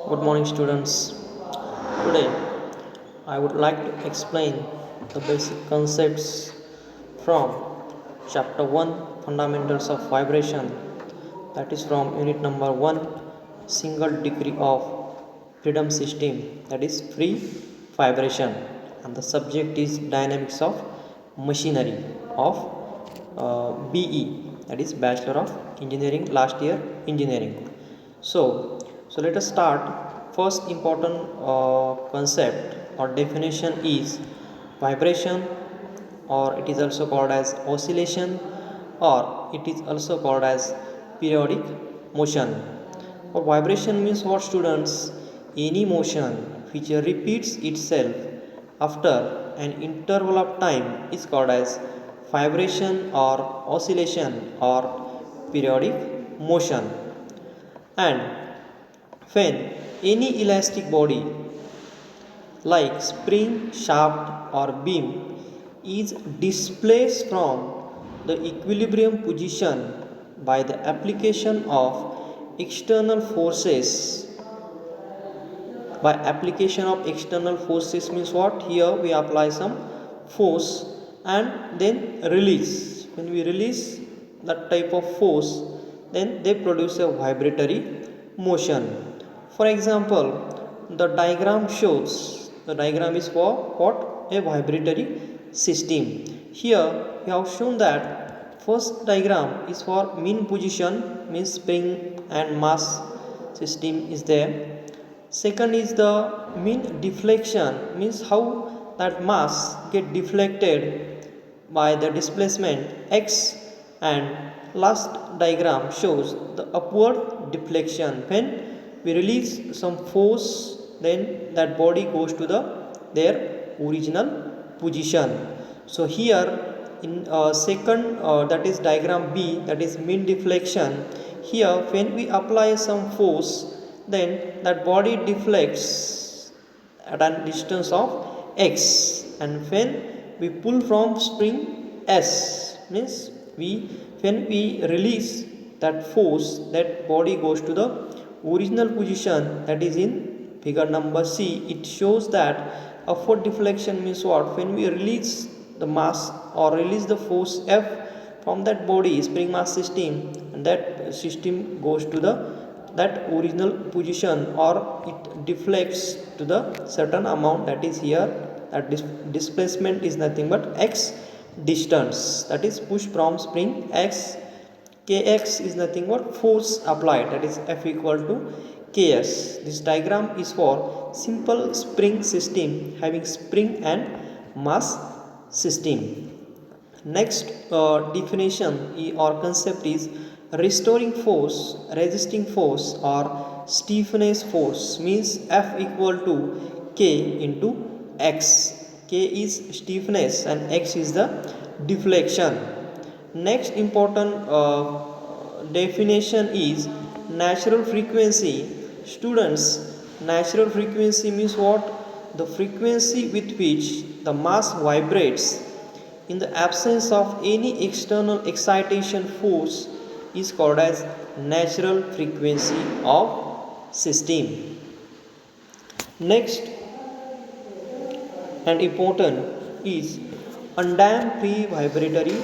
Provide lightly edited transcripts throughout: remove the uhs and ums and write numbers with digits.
Good morning, students. Today, I would like to explain the basic concepts from Chapter 1 Fundamentals of Vibration, that is from Unit number 1 Single Degree of Freedom System, that is free vibration, and the subject is Dynamics of Machinery of BE, that is Bachelor of Engineering, last year engineering. So let us start. First important concept or definition is vibration, or it is also called as oscillation, or it is also called as periodic motion. Or vibration means what, students? Any motion which repeats itself after an interval of time is called as vibration or oscillation or periodic motion. And when any elastic body like spring, shaft or beam is displaced from the equilibrium position by the application of external forces, means what? Here we apply some force and then release. When we release that type of force, then they produce a vibratory motion. For example, the diagram is for what? A vibratory system. Here we have shown that first diagram is for mean position, means spring and mass system is there. Second is the mean deflection, means how that mass get deflected by the displacement x, and last diagram shows the upward deflection. When we release some force, then that body goes to their original position. So here in second, that is diagram B, that is mean deflection. Here when we apply some force, then that body deflects at a distance of x, and when we pull from spring S, means when we release that force, that body goes to the original position, that is in figure number C. It shows that upward deflection means what? When we release the mass or release the force F from that body, spring mass system, and that system goes to that original position, or it deflects to the certain amount, that is here that displacement is nothing but x distance, that is push from spring x. Kx is nothing but force applied, that is F equal to Ks. This diagram is for simple spring system having spring and mass system. Next definition or concept is restoring force, resisting force or stiffness force, means F equal to K into X. K is stiffness and X is the deflection. Next important definition is natural frequency. Students, natural frequency means what? The frequency with which the mass vibrates in the absence of any external excitation force is called as natural frequency of system. Next and important is undamped free vibratory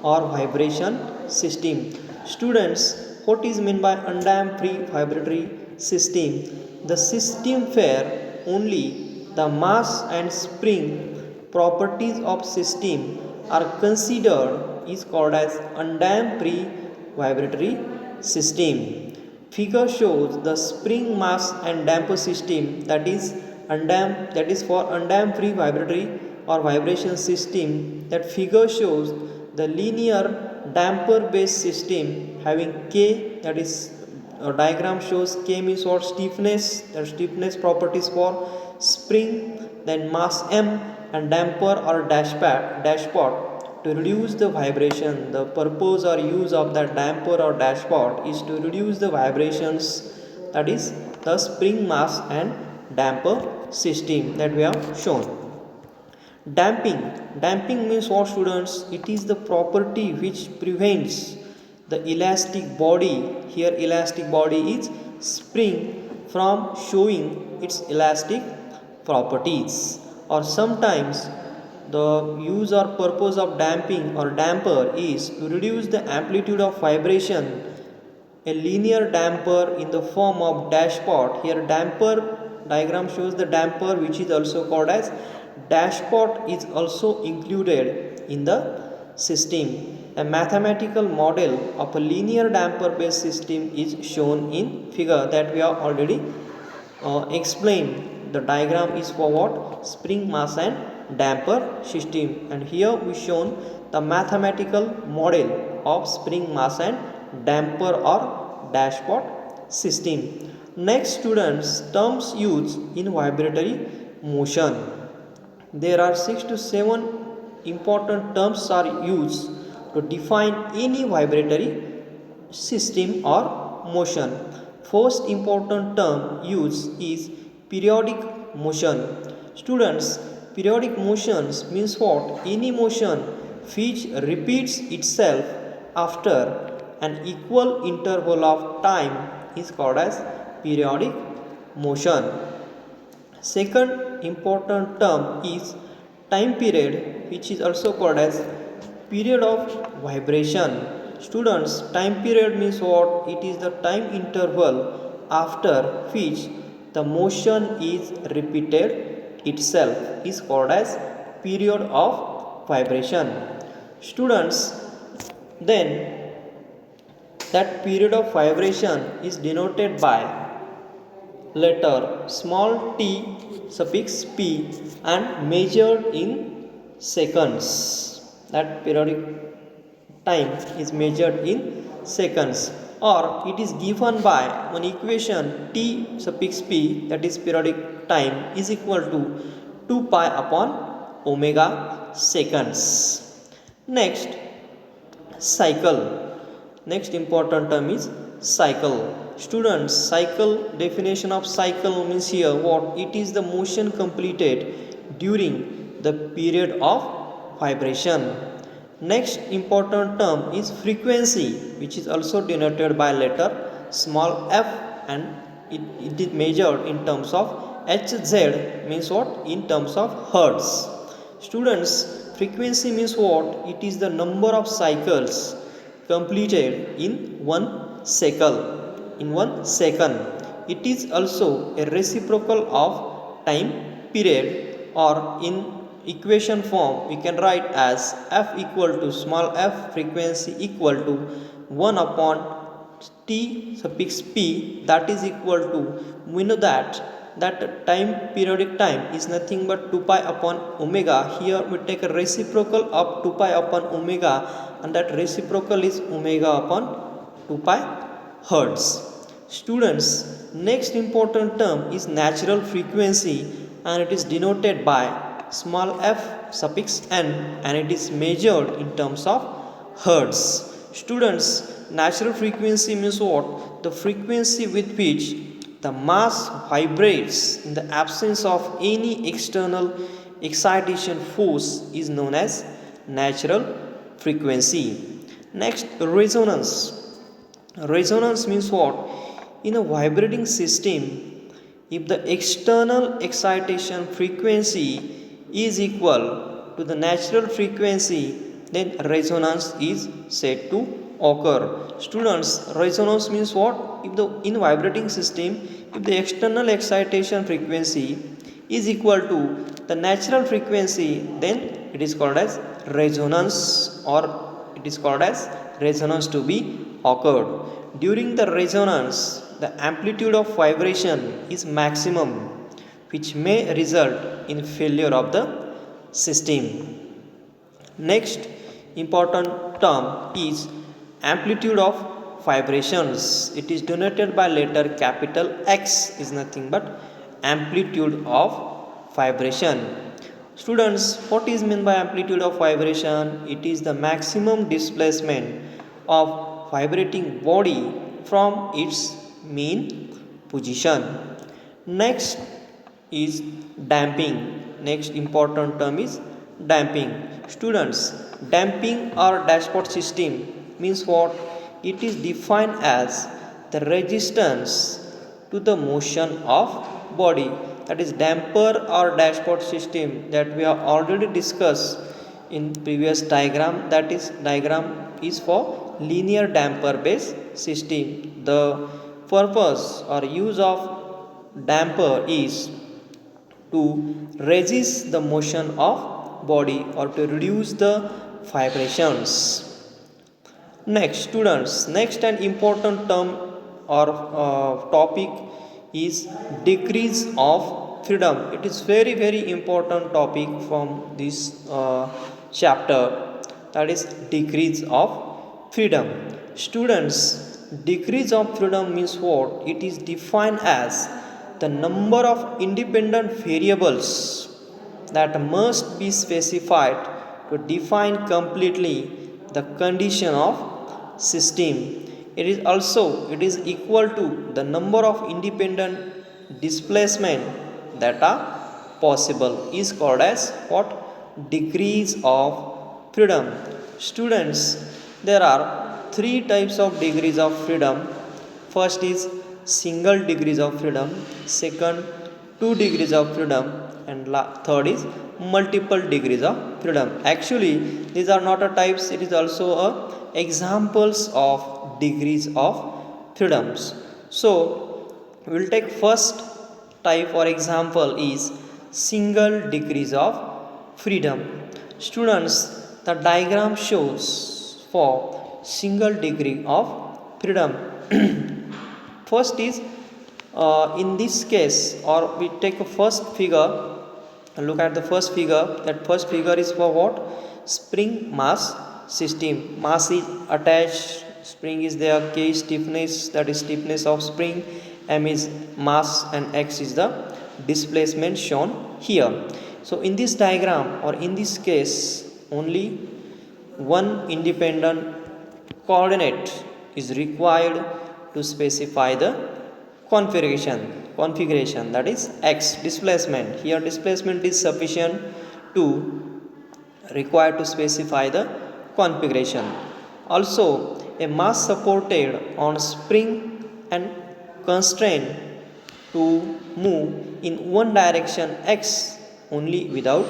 or vibration system. Students, what is meant by undamped free vibratory system? The system where only the mass and spring properties of system are considered is called as undamped free vibratory system. Figure shows the spring mass and damper system, that is undamped, that is for undamped free vibratory or vibration system. That figure shows the linear damper based system having K, that is diagram shows K means what? Stiffness, the stiffness properties for spring, then mass M and damper or dashpot to reduce the vibration. The purpose or use of that damper or dashpot is to reduce the vibrations, that is the spring mass and damper system that we have shown. Damping means what, students? It is the property which prevents the elastic body, here elastic body is spring, from showing its elastic properties. Or sometimes the use or purpose of damping or damper is to reduce the amplitude of vibration. A linear damper in the form of dashpot. Here damper diagram shows the damper, which is also called as dashpot, is also included in the system. A mathematical model of a linear damper based system is shown in figure that we have already explained. The diagram is for what? Spring mass and damper system, and here we shown the mathematical model of spring mass and damper or dashpot system. Next, students, terms used in vibratory motion. There are 6 to 7 important terms are used to define any vibratory system or motion. First important term used is periodic motion. Students, periodic motions means what? Any motion which repeats itself after an equal interval of time is called as periodic motion. Second important term is time period, which is also called as period of vibration. Students, time period means what? It is the time interval after which the motion is repeated itself is called as period of vibration. Students, then that period of vibration is denoted by letter small t suffix p and measured in seconds. That periodic time is measured in seconds, or it is given by one equation t suffix p, that is periodic time, is equal to 2 pi upon omega seconds. Next, cycle. Next important term is cycle. Students, cycle, definition of cycle means here what? It is the motion completed during the period of vibration. Next important term is frequency, which is also denoted by letter small f, and it is measured in terms of Hz, means what? In terms of hertz. Students, frequency means what? It is the number of cycles completed in one cycle, in 1 second. It is also a reciprocal of time period, or in equation form we can write as f equal to small f frequency equal to 1 upon t suffix p, that is equal to, we know that time, periodic time is nothing but 2 pi upon omega. Here we take a reciprocal of 2 pi upon omega, and that reciprocal is omega upon 2 pi hertz. Students, next important term is natural frequency, and it is denoted by small f suffix n, and it is measured in terms of hertz. Students, natural frequency means what? The frequency with which the mass vibrates in the absence of any external excitation force is known as natural frequency. Next, resonance. Resonance means what? In a vibrating system, if the external excitation frequency is equal to the natural frequency, then resonance is said to occur. Students, resonance means what? If the in vibrating system, if the external excitation frequency is equal to the natural frequency, then it is called as resonance, or it is called as resonance to be occurred. During the resonance, the amplitude of vibration is maximum, which may result in failure of the system. Next important term is amplitude of vibrations. It is denoted by letter capital X, is nothing but amplitude of vibration. Students, what is meant by amplitude of vibration? It is the maximum displacement of vibrating body from its mean position. Next is damping. Next important term is damping. Students, damping or dashpot system means what? It is defined as the resistance to the motion of body. That is damper or dashpot system that we have already discussed in previous diagram. That is diagram is for linear damper based system. The purpose or use of damper is to resist the motion of body or to reduce the vibrations. Next, students, next and important term or topic is decrease of freedom. It is very important topic from this chapter, that is decrease of freedom. Students, decrease of freedom means what? It is defined as the number of independent variables that must be specified to define completely the condition of system. It is equal to the number of independent displacement that are possible, is called as what? Degrees of freedom. Students, there are three types of degrees of freedom. First is single degrees of freedom, second 2 degrees of freedom, and third is multiple degrees of freedom. Actually, these are not a types, it is also a examples of degrees of freedoms. So we will take first type or example is single degrees of freedom. Students, the diagram shows for single degree of freedom. First is in this case, or we take a first figure and look at the first figure. That first figure is for what? Spring mass system. Mass is attached, spring is there, K is stiffness, that is stiffness of spring, M is mass, and X is the displacement shown here. So in this diagram or in this case, only one independent coordinate is required to specify the configuration, that is X displacement. Here displacement is sufficient to required to specify the configuration. Also, a mass supported on spring and constrained to move in one direction X only without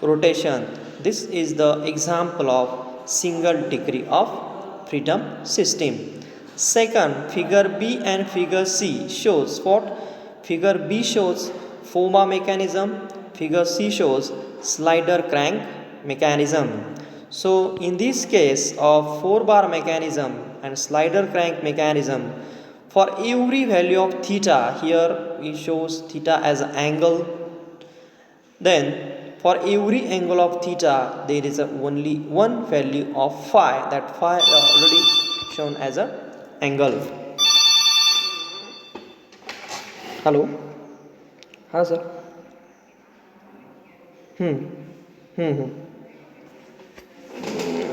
rotation. This is the example of single degree of freedom system. Second, figure B and figure C shows what? Figure B shows 4-bar mechanism, figure C shows slider crank mechanism. So in this case of 4-bar mechanism and slider crank mechanism, for every value of theta, here it shows theta as an angle, then for every angle of theta there is only one value of phi. That phi is already shown as a angle. Hello, हाँ sir.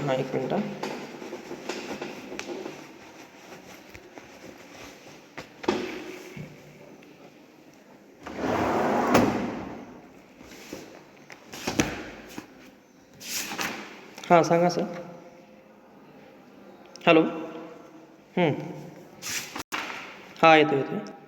हाँ एक minute. हाँ सांगा sir. Hello. हाँ येतो.